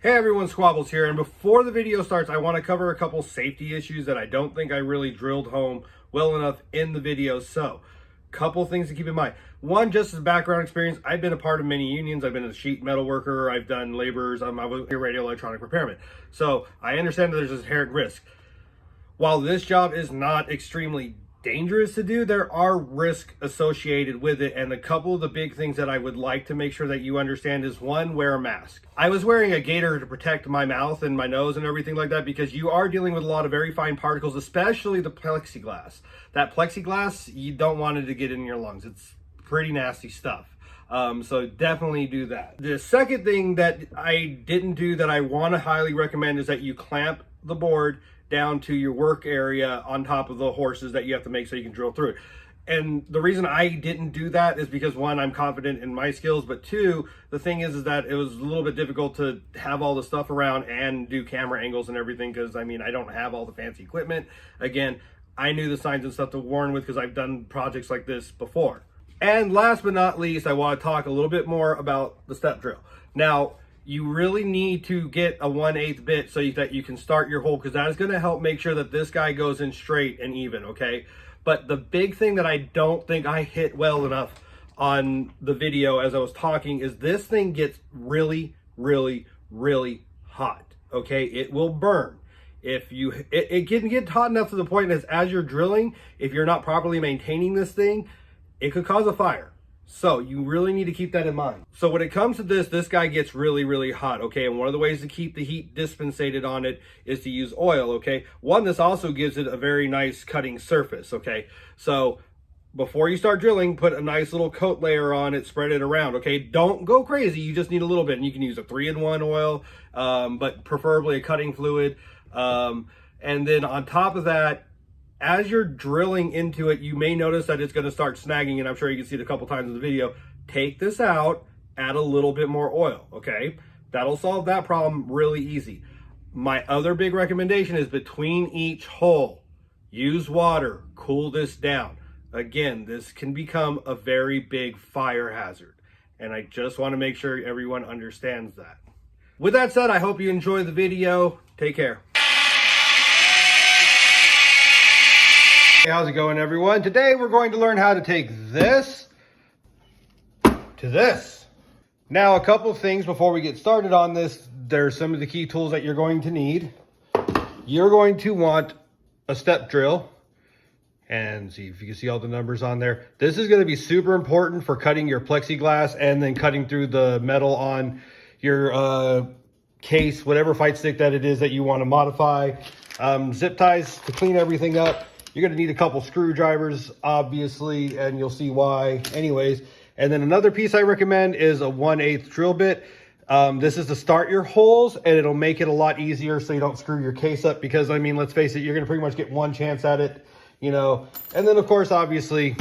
Hey everyone, Squabbles here, and before the video starts, I want to cover a couple safety issues that I don't think I really drilled home well enough in the video. So, couple things to keep in mind. One, just as background experience, I've been a part of many unions. I've been a sheet metal worker, I've done laborers, I was a radio electronic repairman. So, I understand that there's this inherent risk. While this job is not extremely dangerous to do, there are risks associated with it, and a couple of the big things that I would like to make sure that you understand is, one, wear a mask. I was wearing a gaiter to protect my mouth and my nose and everything like that because you are dealing with a lot of very fine particles, especially the plexiglass. That plexiglass, you don't want it to get in your lungs. It's pretty nasty stuff. So definitely do that. The second thing that I didn't do that I want to highly recommend is that you clamp the board down to your work area on top of the horses that you have to make so you can drill through it. And the reason I didn't do that is because, one, I'm confident in my skills, but two, the thing is that it was a little bit difficult to have all the stuff around and do camera angles and everything because, I mean, I don't have all the fancy equipment. Again, I knew the signs and stuff to warn with because I've done projects like this before. And last but not least, I want to talk a little bit more about the step drill. Now, you really need to get a 1/8 bit so that you can start your hole, because that is going to help make sure that this guy goes in straight and even, okay? But the big thing that I don't think I hit well enough on the video as I was talking is this thing gets really, really, really hot, okay? It will burn. If you, it can get hot enough to the point as you're drilling, if you're not properly maintaining this thing, it could cause a fire. So you really need to keep that in mind. So when it comes to this guy gets really, really hot, okay? And one of the ways to keep the heat dispensated on it is to use oil, okay? One, this also gives it a very nice cutting surface, okay? So before you start drilling, put a nice little coat layer on it, spread it around, okay? Don't go crazy, you just need a little bit. And you can use a 3-in-1 oil, but preferably a cutting fluid. And then on top of that, as you're drilling into it, you may notice that it's going to start snagging, and I'm sure you can see it a couple times in the video. Take this out, add a little bit more oil, okay? That'll solve that problem really easy. My other big recommendation is between each hole, use water, cool this down. Again, this can become a very big fire hazard, and I just want to make sure everyone understands that. With that said, I hope you enjoy the video. Take care. Hey, how's it going, everyone? Today we're going to learn how to take this to this. Now, a couple of things before we get started on this. There's some of the key tools that you're going to need. You're going to want a step drill, and see if you can see all the numbers on there. This is going to be super important for cutting your plexiglass and then cutting through the metal on your case, whatever fight stick that it is that you want to modify. Zip ties to clean everything up. You're going to need a couple screwdrivers, obviously, and you'll see why anyways. And then another piece I recommend is a 1/8 drill bit. This is to start your holes, and it'll make it a lot easier so you don't screw your case up, because, I mean, let's face it, you're going to pretty much get one chance at it, you know. And then, of course, obviously,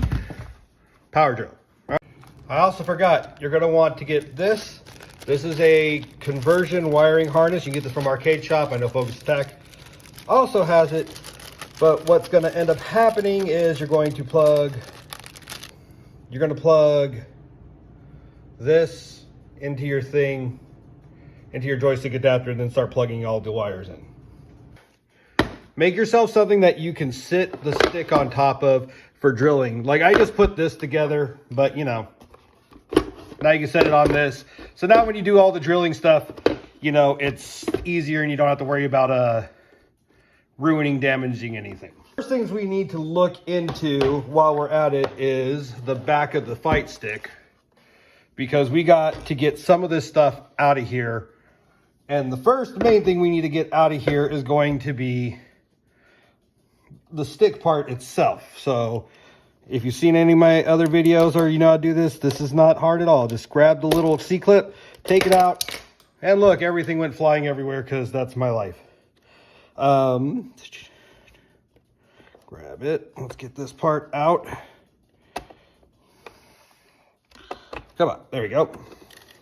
power drill. Right? I also forgot, you're going to want to get this. This is a conversion wiring harness. You can get this from Arcade Shop. I know Focus Tech also has it. But what's going to end up happening is you're going to plug this into your thing, into your joystick adapter, and then start plugging all the wires in. Make yourself something that you can sit the stick on top of for drilling. Like, I just put this together, but you know, now you can set it on this. So now when you do all the drilling stuff, you know, it's easier and you don't have to worry about damaging anything. First things we need to look into while we're at it is the back of the fight stick, because we got to get some of this stuff out of here. And the main thing we need to get out of here is going to be the stick part itself. So if you've seen any of my other videos or you know how to do this, this is not hard at all. Just grab the little C-clip, take it out, and look, everything went flying everywhere because that's my life. Grab it. Let's get this part out. Come on. There we go.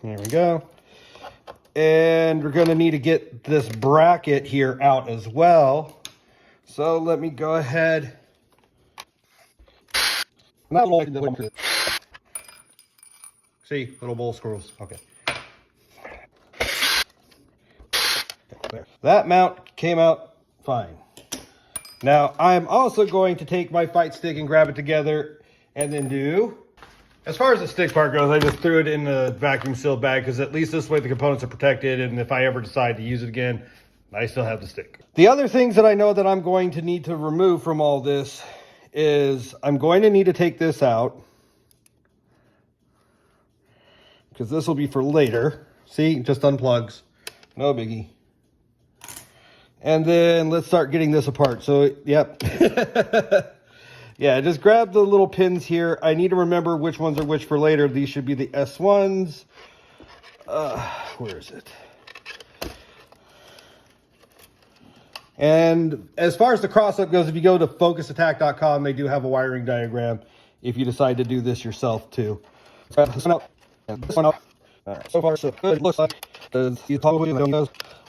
There we go. And we're going to need to get this bracket here out as well. So let me go ahead. See, little bowl screws. Okay. There. That mount came out fine. Now I'm also going to take my fight stick and grab it together and then do, as far as the stick part goes, I just threw it in the vacuum sealed bag because at least this way the components are protected, and if I ever decide to use it again, I still have the stick. The other things that I know that I'm going to need to remove from all this is I'm going to need to take this out because this will be for later. See, just unplugs, no biggie. And then let's start getting this apart. So, yep. Yeah, just grab the little pins here. I need to remember which ones are which for later. These should be the S1s. Where is it? And as far as the cross-up goes, if you go to focusattack.com, they do have a wiring diagram if you decide to do this yourself too. Grab this one out and this one out. So far, so good. It looks like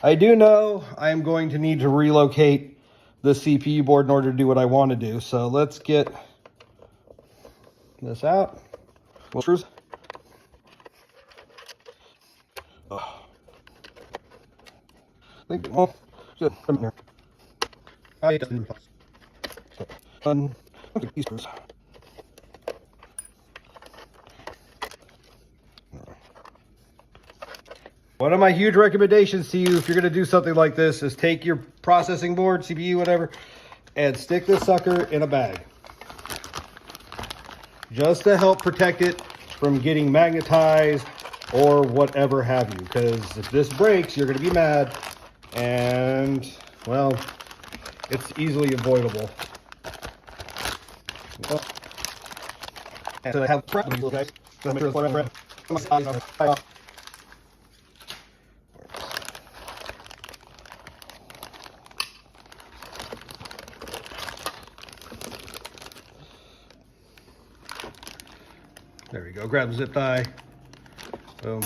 I do know I'm going to need to relocate the CPU board in order to do what I want to do. So let's get this out. Well, screws. Oh. I think, well, good. Come here. I just need to these screws. One of my huge recommendations to you if you're going to do something like this is take your processing board, CPU, whatever, and stick this sucker in a bag. Just to help protect it from getting magnetized or whatever have you. Because if this breaks, you're going to be mad. And, well, it's easily avoidable. So I have problems, okay? So make sure it's there we go. Grab the zip tie. Boom.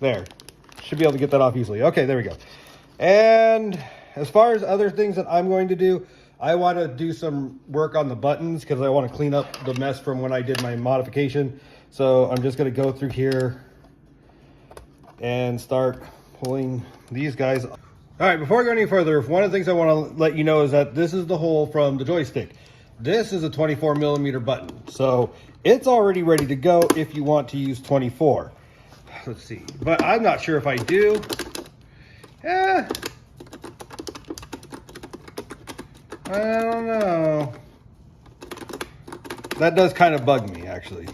There. Should be able to get that off easily. Okay, there we go. And as far as other things that I'm going to do, I want to do some work on the buttons because I want to clean up the mess from when I did my modification. So I'm just going to go through here and start pulling these guys. All right, before I go any further, one of the things I want to let you know is that this is the hole from the joystick. This is a 24 millimeter button. So it's already ready to go if you want to use 24. Let's see, but I'm not sure if I do. I don't know. That does kind of bug me, actually.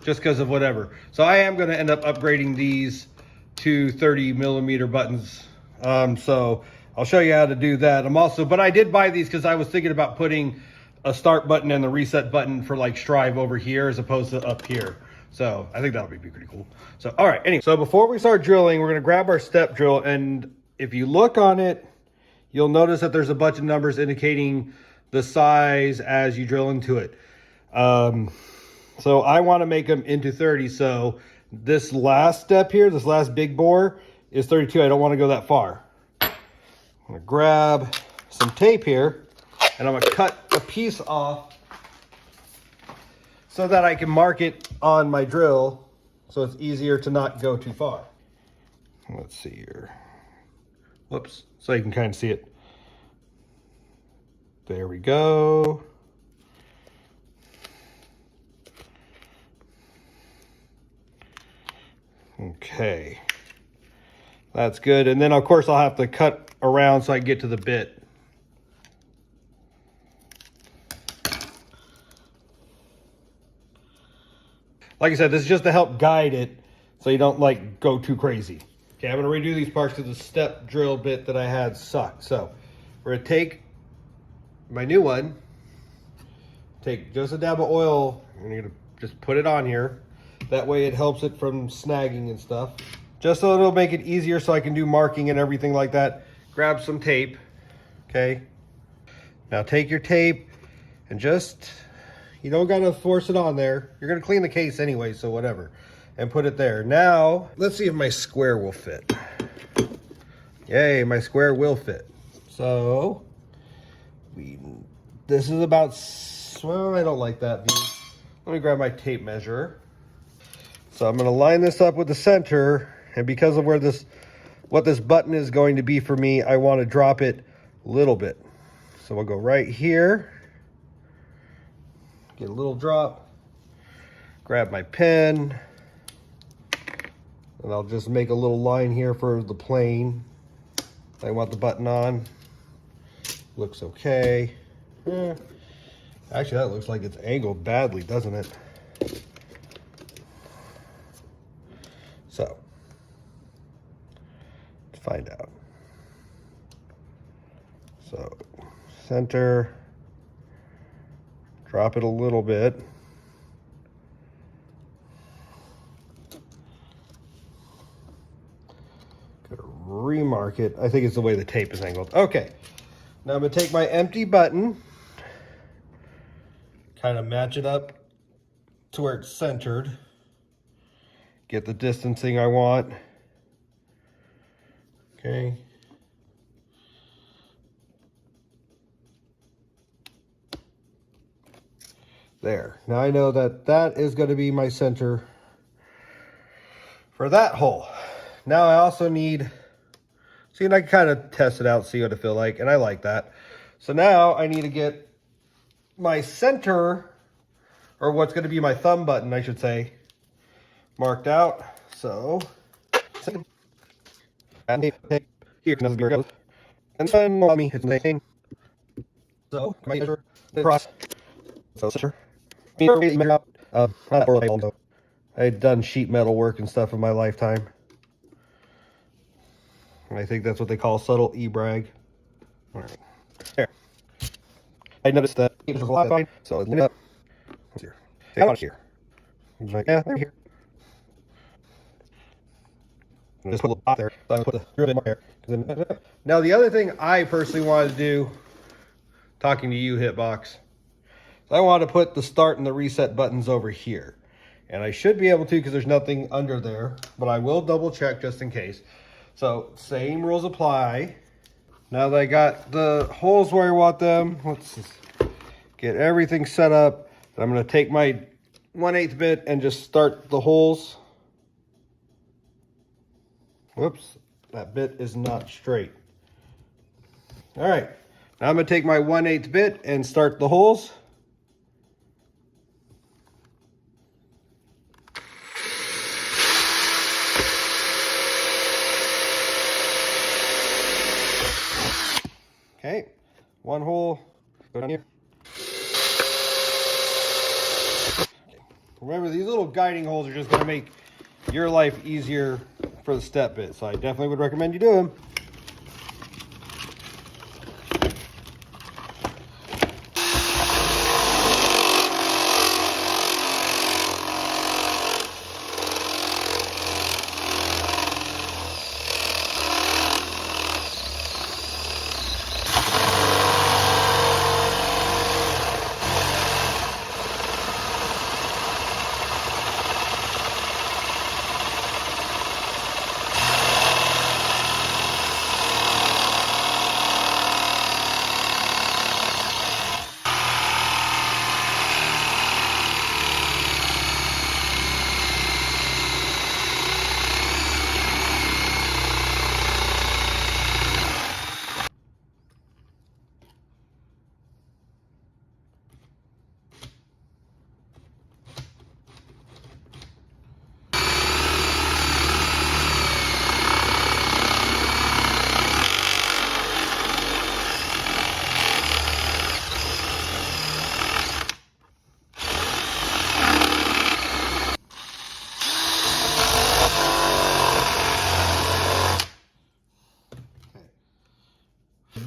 Just because of whatever. So I am going to end up upgrading these to 30 millimeter buttons. So I'll show you how to do that. But I did buy these because I was thinking about putting a start button and the reset button for like Strive over here as opposed to up here. So I think that'll be pretty cool. So, all right, anyway. So before we start drilling, we're going to grab our step drill. And if you look on it, you'll notice that there's a bunch of numbers indicating the size as you drill into it. So I want to make them into 30. So this last step here, this last big bore is 32. I don't want to go that far. I'm going to grab some tape here and I'm going to cut a piece off so that I can mark it on my drill so it's easier to not go too far. Let's see here. Whoops, so you can kind of see it. There we go. Okay, that's good. And then of course I'll have to cut around so I can get to the bit. Like I said, this is just to help guide it so you don't like go too crazy. Okay, I'm gonna redo these parts because the step drill bit that I had sucked. So we're gonna take my new one, take just a dab of oil, and you're gonna just put it on here. That way it helps it from snagging and stuff. Just so it'll make it easier so I can do marking and everything like that. Grab some tape, okay? Now take your tape and just, you don't gotta force it on there. You're gonna clean the case anyway, so whatever. And put it there. Now, let's see if my square will fit. Yay, my square will fit. So, this is about, well, I don't like that view. Let me grab my tape measure. So I'm gonna line this up with the center And because of what this button is going to be for me, I want to drop it a little bit. So we'll go right here, get a little drop, grab my pen, and I'll just make a little line here for the plane I want the button on. Looks okay. Actually, that looks like it's angled badly, doesn't it? So, let's find out. So, center, drop it a little bit. Gonna remark it. I think it's the way the tape is angled. Okay, now I'm gonna take my empty button, kind of match it up to where it's centered, get the distancing I want. Okay. There. Now I know that that is going to be my center for that hole. Now I also need, see, and I can kind of test it out, see what it feels like, and I like that. So now I need to get my center, or what's going to be my thumb button, I should say, marked out. So, and here it goes. And then on me, it's the thing. So, my measure across. So, center. I've done sheet metal work and stuff in my lifetime. And I think that's what they call subtle e-brag. All right. There. I noticed that it was a lot fine, so it's up. Here. Out here. Like, yeah, they're here. Just put a little dot there. So I'm going to put a bit more there. Now, the other thing I personally wanted to do, talking to you, Hitbox, I want to put the start and the reset buttons over here. And I should be able to because there's nothing under there, but I will double check just in case. So same rules apply. Now that I got the holes where I want them, let's just get everything set up. I'm going to take my 1/8 bit and just start the holes. Whoops, that bit is not straight. All right, now I'm going to take my 1/8 bit and start the holes. Okay, one hole, go down here. Remember, these little guiding holes are just going to make your life easier for the step bit, so I definitely would recommend you do them.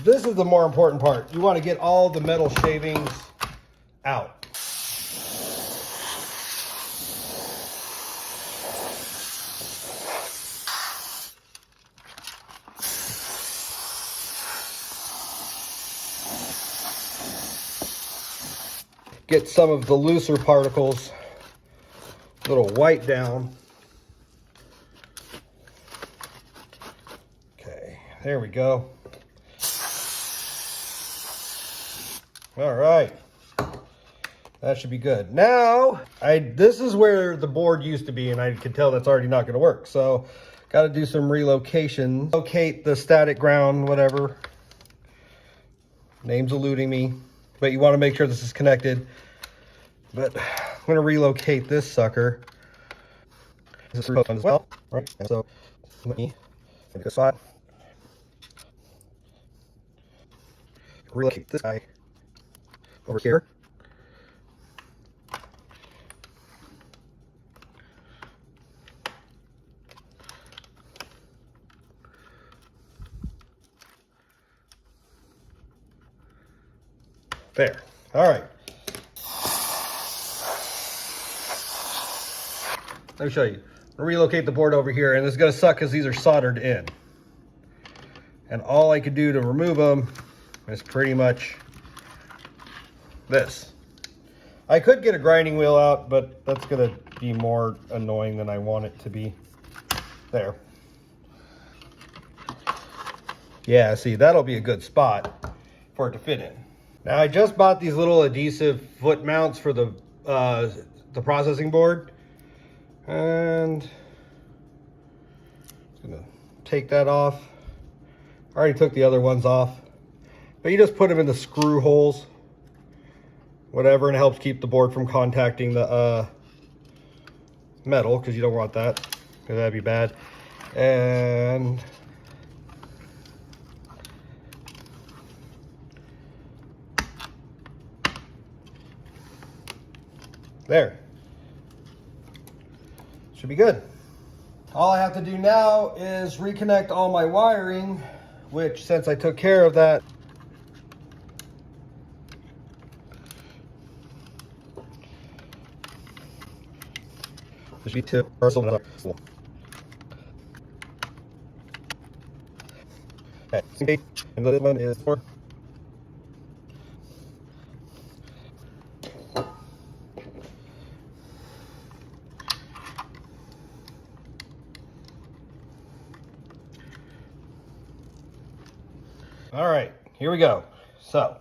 This is the more important part. You want to get all the metal shavings out. Get some of the looser particles, a little white down. Okay, there we go. All right, that should be good. Now, this is where the board used to be, and I can tell that's already not going to work. So, Got to do some relocation. Locate the static ground, whatever. Name's eluding me, but you want to make sure this is connected. But I'm going to relocate this sucker. This is as well, right? And so let me make a spot. Relocate this guy over here. There. All right. Let me show you. Relocate the board over here, and it's going to suck because these are soldered in. And all I could do to remove them is pretty much this. I could get a grinding wheel out, but that's going to be more annoying than I want it to be. There. Yeah, see, that'll be a good spot for it to fit in. Now, I just bought these little adhesive foot mounts for the processing board. And I'm gonna take that off. I already took the other ones off. But you just put them in the screw holes, whatever, and it helps keep the board from contacting the metal, because you don't want that, because that'd be bad. And there. Should be good. All I have to do now is reconnect all my wiring, which, since I took care of that, there should be two. Okay, and this one is 4. All right, here we go. So,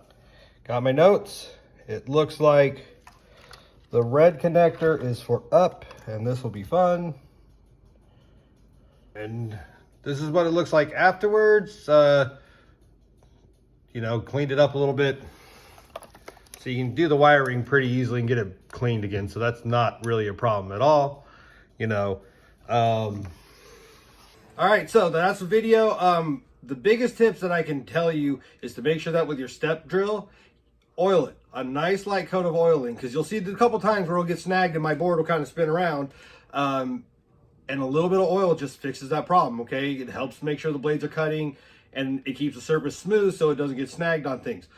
got my notes. It looks like the red connector is for up, and this will be fun. And this is what it looks like afterwards. You know, cleaned it up a little bit. So you can do the wiring pretty easily and get it cleaned again. So that's not really a problem at all, you know. All right, so that's the video. The biggest tips that I can tell you is to make sure that with your step drill, oil it. A nice light coat of oiling, because you'll see a couple times where it'll get snagged and my board will kind of spin around. And a little bit of oil just fixes that problem, okay? It helps make sure the blades are cutting, and it keeps the surface smooth so it doesn't get snagged on things.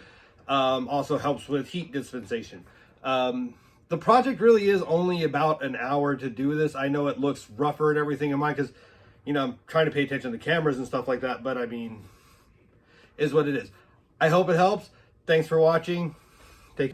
Also helps with heat dispensation. The project really is only about an hour to do this. I know it looks rougher and everything in mine because, you know, I'm trying to pay attention to the cameras and stuff like that, but I mean, is what it is. I hope it helps. Thanks for watching. Take